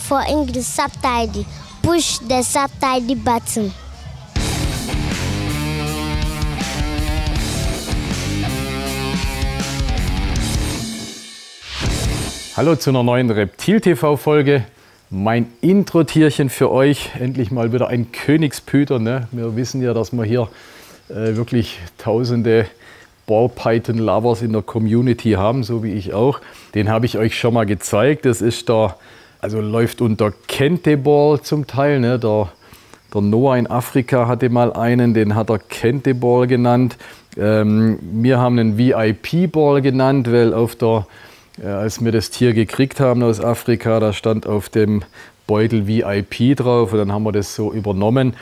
for English subtitle, push the subtitle button. Hallo zu einer neuen Reptil-TV-Folge. Mein Intro-Tierchen für euch. Endlich mal wieder ein Königspython. Ne? Wir wissen ja, dass wir hier wirklich tausende Ballpython-Lovers in der Community haben, so wie ich auch. Den habe ich euch schon mal gezeigt. Das ist läuft unter Kente-Ball zum Teil. Ne? Der Noah in Afrika hatte mal einen, den hat er Kente-Ball genannt. Wir haben einen VIP-Ball genannt, weil als wir das Tier gekriegt haben aus Afrika, da stand auf dem Beutel VIP drauf und dann haben wir das so übernommen.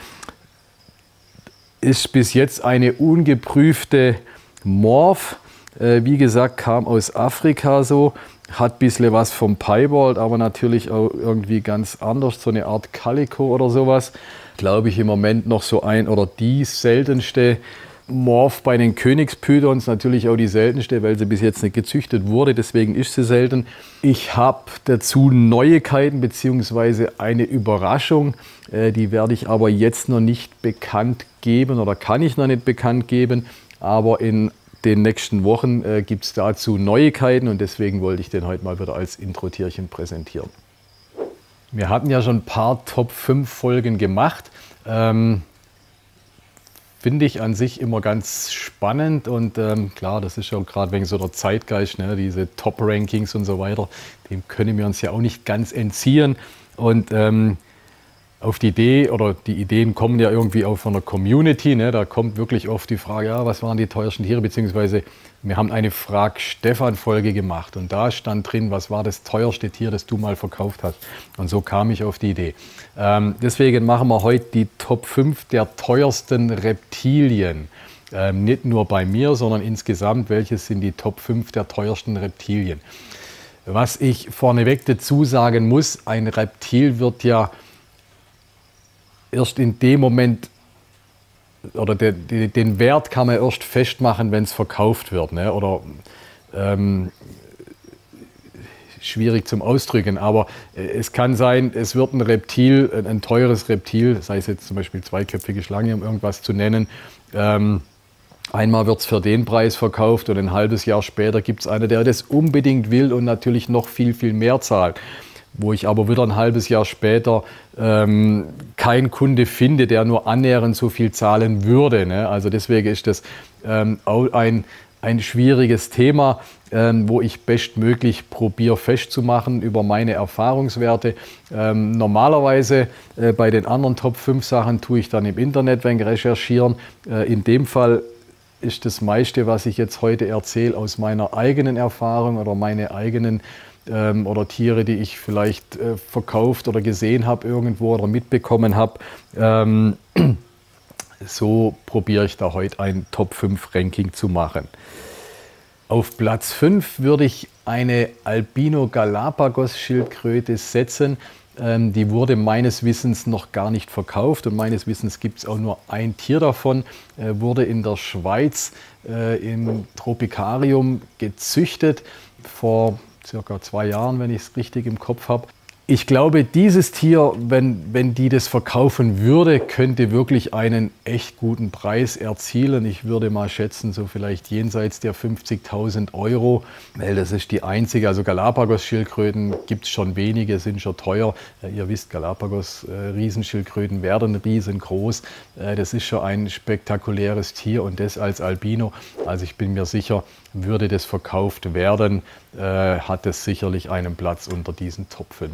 Ist bis jetzt eine ungeprüfte Morph. Wie gesagt, kam aus Afrika so, hat ein bisschen was vom Piebald, aber natürlich auch irgendwie ganz anders, so eine Art Calico oder sowas. Glaube ich im Moment noch so die seltenste Morph bei den Königspythons, natürlich auch die seltenste, weil sie bis jetzt nicht gezüchtet wurde, deswegen ist sie selten. Ich habe dazu Neuigkeiten bzw. eine Überraschung, die werde ich aber jetzt noch nicht bekannt geben oder kann ich noch nicht bekannt geben, aber in den nächsten Wochen gibt es dazu Neuigkeiten und deswegen wollte ich den heute mal wieder als Intro-Tierchen präsentieren. Wir hatten ja schon ein paar Top 5 Folgen gemacht. Finde ich an sich immer ganz spannend und klar, das ist ja gerade wegen so der Zeitgeist, ne, diese Top-Rankings und so weiter, dem können wir uns ja auch nicht ganz entziehen. Und auf die Idee, oder die Ideen kommen ja irgendwie auch von der Community, ne, da kommt wirklich oft die Frage, ja, was waren die teuersten Tiere, beziehungsweise wir haben eine Frag-Stefan-Folge gemacht und da stand drin, was war das teuerste Tier, das du mal verkauft hast. Und so kam ich auf die Idee. Deswegen machen wir heute die Top 5 der teuersten Reptilien. Nicht nur bei mir, sondern insgesamt, welches sind die Top 5 der teuersten Reptilien. Was ich vorneweg dazu sagen muss, ein Reptil wird ja erst in dem Moment, oder den Wert kann man erst festmachen, wenn es verkauft wird. Ne? Oder schwierig zum Ausdrücken, aber es kann sein, es wird ein Reptil, ein teures Reptil, sei es jetzt zum Beispiel zweiköpfige Schlange, um irgendwas zu nennen. Einmal wird es für den Preis verkauft und ein halbes Jahr später gibt es einen, der das unbedingt will und natürlich noch viel, viel mehr zahlt. Wo ich aber wieder ein halbes Jahr später keinen Kunde finde, der nur annähernd so viel zahlen würde. Ne? Also deswegen ist das auch ein schwieriges Thema, wo ich bestmöglich probiere festzumachen über meine Erfahrungswerte. Normalerweise bei den anderen Top 5 Sachen tue ich dann im Internet ein wenig recherchieren. In dem Fall ist das meiste, was ich jetzt heute erzähle, aus meiner eigenen Erfahrung oder meine eigenen oder Tiere, die ich vielleicht verkauft oder gesehen habe irgendwo oder mitbekommen habe. So probiere ich da heute ein Top 5 Ranking zu machen. Auf Platz 5 würde ich eine Albino-Galapagos-Schildkröte setzen. Die wurde meines Wissens noch gar nicht verkauft und meines Wissens gibt es auch nur ein Tier davon. Wurde in der Schweiz im Tropikarium gezüchtet vor circa 2 Jahren, wenn ich es richtig im Kopf habe. Ich glaube, dieses Tier, wenn die das verkaufen würde, könnte wirklich einen echt guten Preis erzielen. Ich würde mal schätzen, so vielleicht jenseits der 50.000 €, weil das ist die einzige. Also Galapagos-Schildkröten gibt es schon wenige, sind schon teuer. Ihr wisst, Galapagos-Riesenschildkröten werden riesengroß. Das ist schon ein spektakuläres Tier und das als Albino. Also ich bin mir sicher, würde das verkauft werden, hat es sicherlich einen Platz unter diesen Top 5.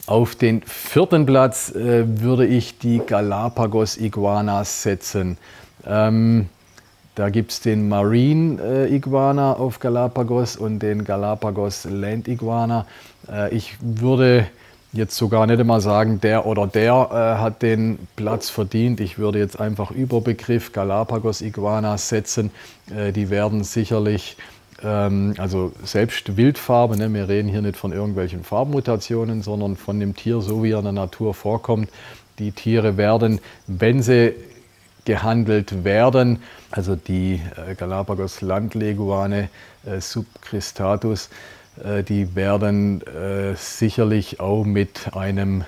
Auf den 4. Platz würde ich die Galapagos-Iguana setzen. Da gibt es den Marine Iguana auf Galapagos und den Galapagos Land Iguana. Ich würde jetzt sogar nicht immer sagen, der oder der hat den Platz verdient. Ich würde jetzt einfach Überbegriff Galapagos Iguana setzen. Die werden sicherlich, also selbst Wildfarbe, ne, wir reden hier nicht von irgendwelchen Farbmutationen, sondern von dem Tier, so wie er in der Natur vorkommt. Die Tiere werden, wenn sie gehandelt werden, also die Galapagos Landleguane subcristatus, Die werden sicherlich auch mit einem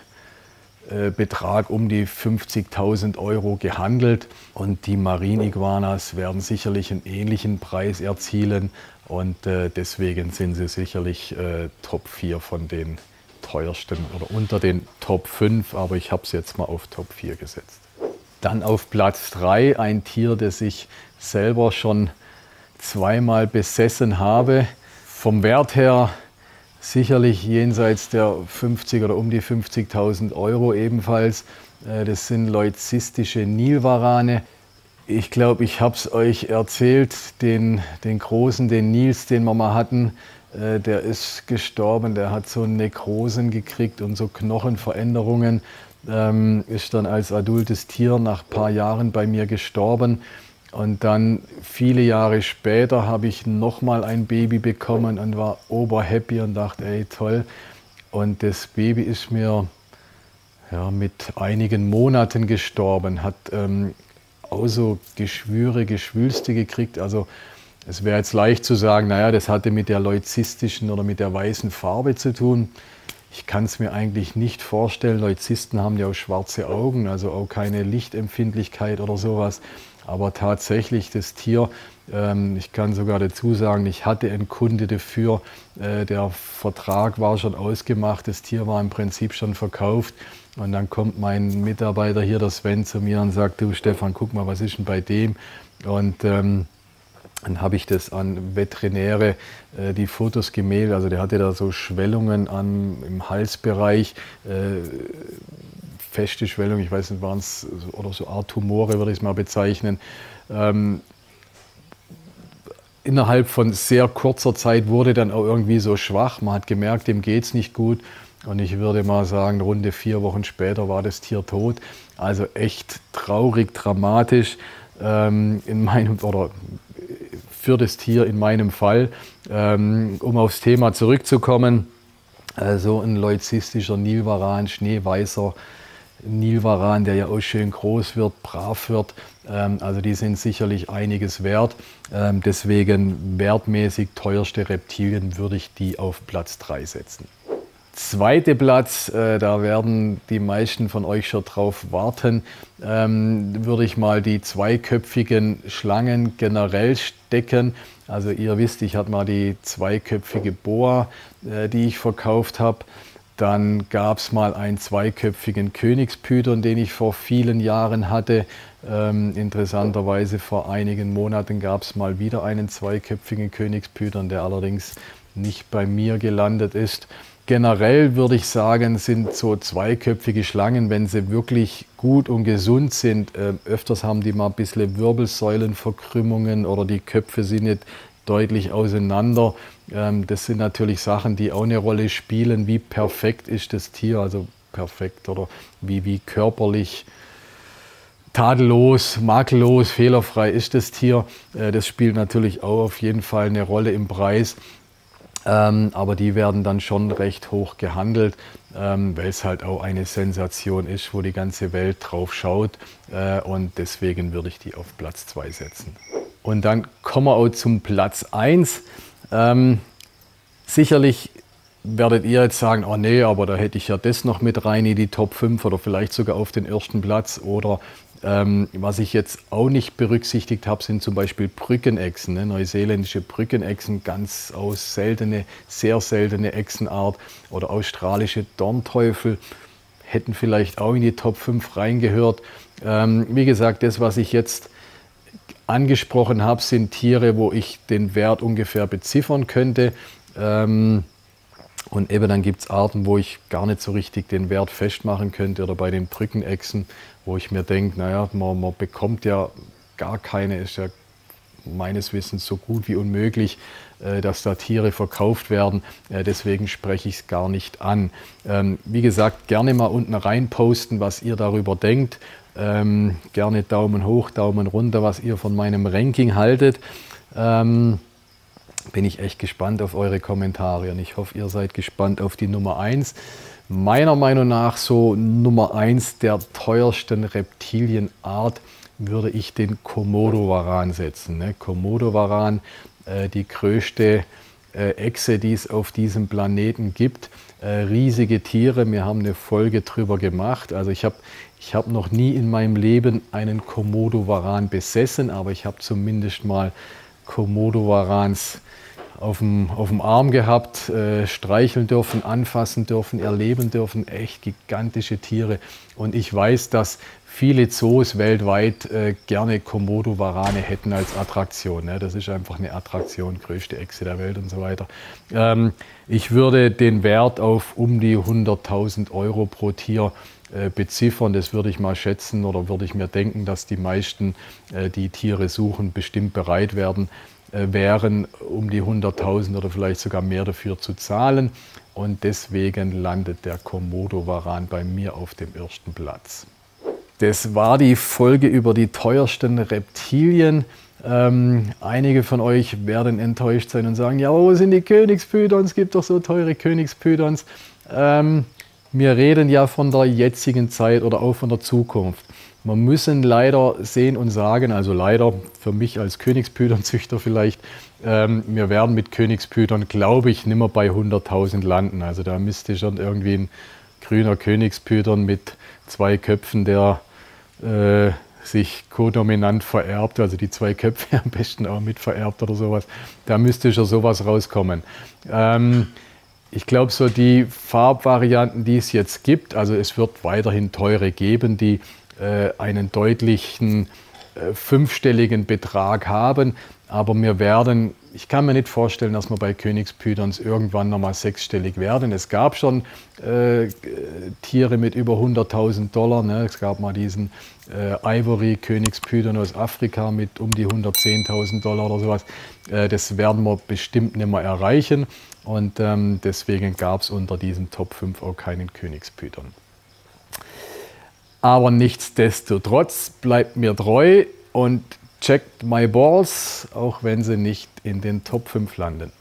Betrag um die 50.000 € gehandelt. Und die Marieniguanas werden sicherlich einen ähnlichen Preis erzielen. Und deswegen sind sie sicherlich Top 4 von den teuersten oder unter den Top 5. Aber ich habe es jetzt mal auf Top 4 gesetzt. Dann auf Platz 3 ein Tier, das ich selber schon zweimal besessen habe. Vom Wert her sicherlich jenseits der 50 oder um die 50.000 € ebenfalls. Das sind leucistische Nilwarane. Ich glaube, ich habe es euch erzählt, den großen, den Nils, den wir mal hatten, der ist gestorben, der hat so Nekrosen gekriegt und so Knochenveränderungen. Ist dann als adultes Tier nach ein paar Jahren bei mir gestorben. Und dann viele Jahre später habe ich nochmal ein Baby bekommen und war oberhappy und dachte, ey toll. Und das Baby ist mir mit einigen Monaten gestorben, hat auch so Geschwüre, Geschwülste gekriegt. Also es wäre jetzt leicht zu sagen, naja, das hatte mit der leucistischen oder mit der weißen Farbe zu tun. Ich kann es mir eigentlich nicht vorstellen. Leucisten haben ja auch schwarze Augen, also auch keine Lichtempfindlichkeit oder sowas. Aber tatsächlich das Tier, ich kann sogar dazu sagen, ich hatte einen Kunde dafür, der Vertrag war schon ausgemacht, das Tier war im Prinzip schon verkauft. Und dann kommt mein Mitarbeiter hier, der Sven, zu mir und sagt, du Stefan, guck mal, was ist denn bei dem? Und dann habe ich das an Veterinäre die Fotos gemailt. Also der hatte da so Schwellungen im Halsbereich, feste Schwellung, ich weiß nicht, waren es oder so Art Tumore, würde ich es mal bezeichnen. Innerhalb von sehr kurzer Zeit wurde dann auch irgendwie so schwach. Man hat gemerkt, dem geht es nicht gut. Und ich würde mal sagen, runde 4 Wochen später war das Tier tot. Also echt traurig, dramatisch für das Tier in meinem Fall. Um aufs Thema zurückzukommen, also ein leucistischer Nilwaran, schneeweißer Nilwaran, der ja auch schön groß wird, brav wird. Also die sind sicherlich einiges wert. Deswegen wertmäßig teuerste Reptilien würde ich die auf Platz 3 setzen. Zweiter Platz, da werden die meisten von euch schon drauf warten, würde ich mal die zweiköpfigen Schlangen generell stecken. Also ihr wisst, ich hatte mal die zweiköpfige Boa, die ich verkauft habe. Dann gab es mal einen zweiköpfigen Königspython, den ich vor vielen Jahren hatte. Interessanterweise vor einigen Monaten gab es mal wieder einen zweiköpfigen Königspython, der allerdings nicht bei mir gelandet ist. Generell würde ich sagen, sind so zweiköpfige Schlangen, wenn sie wirklich gut und gesund sind, öfters haben die mal ein bisschen Wirbelsäulenverkrümmungen oder die Köpfe sind nicht deutlich auseinander. Das sind natürlich Sachen, die auch eine Rolle spielen. Wie perfekt ist das Tier, also perfekt oder wie körperlich tadellos, makellos, fehlerfrei ist das Tier. Das spielt natürlich auch auf jeden Fall eine Rolle im Preis. Aber die werden dann schon recht hoch gehandelt, weil es halt auch eine Sensation ist, wo die ganze Welt drauf schaut. Und deswegen würde ich die auf Platz 2 setzen. Und dann kommen wir auch zum Platz 1. Sicherlich werdet ihr jetzt sagen, oh nee, aber da hätte ich ja das noch mit rein in die Top 5 oder vielleicht sogar auf den ersten Platz. Oder was ich jetzt auch nicht berücksichtigt habe, sind zum Beispiel Brückenechsen, ne? Neuseeländische Brückenechsen, ganz sehr seltene Echsenart, oder australische Dornteufel hätten vielleicht auch in die Top 5 reingehört. Wie gesagt, das, was ich jetzt angesprochen habe, sind Tiere, wo ich den Wert ungefähr beziffern könnte. Und eben dann gibt es Arten, wo ich gar nicht so richtig den Wert festmachen könnte, oder bei den Brückenechsen, wo ich mir denke, naja, man bekommt ja gar keine, ist ja meines Wissens so gut wie unmöglich, dass da Tiere verkauft werden. Deswegen spreche ich es gar nicht an. Wie gesagt, gerne mal unten rein posten, was ihr darüber denkt. Gerne Daumen hoch, Daumen runter, was ihr von meinem Ranking haltet. Bin ich echt gespannt auf eure Kommentare und ich hoffe, ihr seid gespannt auf die Nummer 1. Meiner Meinung nach so Nummer 1 der teuersten Reptilienart würde ich den Komodowaran setzen. Ne? Komodowaran, die größte Echse, die es auf diesem Planeten gibt. Riesige Tiere, wir haben eine Folge drüber gemacht. Also ich hab noch nie in meinem Leben einen Komodowaran besessen, aber ich habe zumindest mal Komodowarans auf dem Arm gehabt, streicheln dürfen, anfassen dürfen, erleben dürfen. Echt gigantische Tiere. Und ich weiß, dass viele Zoos weltweit gerne Komodowarane hätten als Attraktion. Ne? Das ist einfach eine Attraktion, größte Echse der Welt und so weiter. Ich würde den Wert auf um die 100.000 Euro pro Tier beziffern. Das würde ich mal schätzen oder würde ich mir denken, dass die meisten, die Tiere suchen, bestimmt bereit wären, um die 100.000 oder vielleicht sogar mehr dafür zu zahlen. Und deswegen landet der Komodowaran bei mir auf dem ersten Platz. Das war die Folge über die teuersten Reptilien. Einige von euch werden enttäuscht sein und sagen, ja, wo sind die Königspythons? Es gibt doch so teure Königspythons. Wir reden ja von der jetzigen Zeit oder auch von der Zukunft. Wir müssen leider sehen und sagen, also leider für mich als Königspython-Züchter vielleicht, wir werden mit Königspython, glaube ich, nicht mehr bei 100.000 landen. Also da müsste schon irgendwie ein grüner Königspython mit 2 Köpfen, der sich kodominant vererbt, also die 2 Köpfe am besten auch mit vererbt oder sowas. Da müsste schon sowas rauskommen. Ich glaube, so die Farbvarianten, die es jetzt gibt, also es wird weiterhin teure geben, die einen deutlichen 5-stelligen Betrag haben, aber ich kann mir nicht vorstellen, dass wir bei Königspythons irgendwann nochmal 6-stellig werden. Es gab schon Tiere mit über 100.000 $. Ne? Es gab mal diesen Ivory-Königspython aus Afrika mit um die 110.000 $ oder sowas. Das werden wir bestimmt nicht mehr erreichen und deswegen gab es unter diesen Top 5 auch keinen Königspython. Aber nichtsdestotrotz bleibt mir treu und checkt my balls, auch wenn sie nicht in den Top 5 landen.